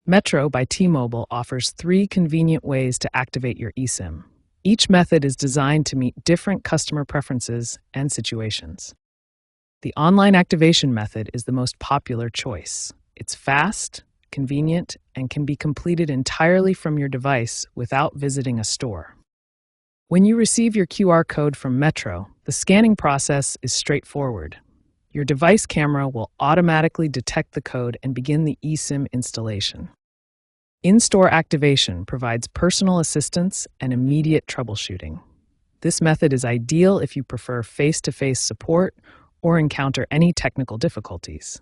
Metro by T-Mobile offers 3 convenient ways to activate your eSIM. Each method is designed to meet different customer preferences and situations. The online activation method is the most popular choice. It's fast, convenient, and can be completed entirely from your device without visiting a store. When you receive your QR code from Metro, the scanning process is straightforward. Your device camera will automatically detect the code and begin the eSIM installation. In-store activation provides personal assistance and immediate troubleshooting. This method is ideal if you prefer face-to-face support or encounter any technical difficulties.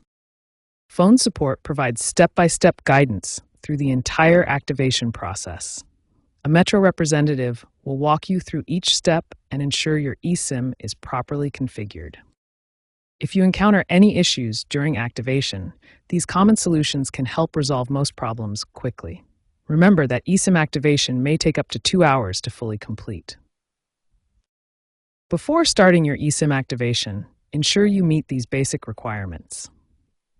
Phone support provides step-by-step guidance through the entire activation process. A Metro representative will walk you through each step and ensure your eSIM is properly configured. If you encounter any issues during activation, these common solutions can help resolve most problems quickly. Remember that eSIM activation may take up to 2 hours to fully complete. Before starting your eSIM activation, ensure you meet these basic requirements.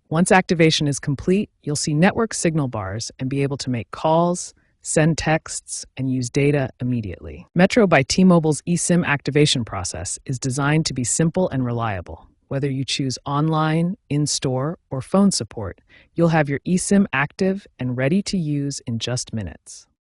Once activation is complete, you'll see network signal bars and be able to make calls, send texts, and use data immediately. Metro by T-Mobile's eSIM activation process is designed to be simple and reliable. Whether you choose online, in-store, or phone support, you'll have your eSIM active and ready to use in just minutes.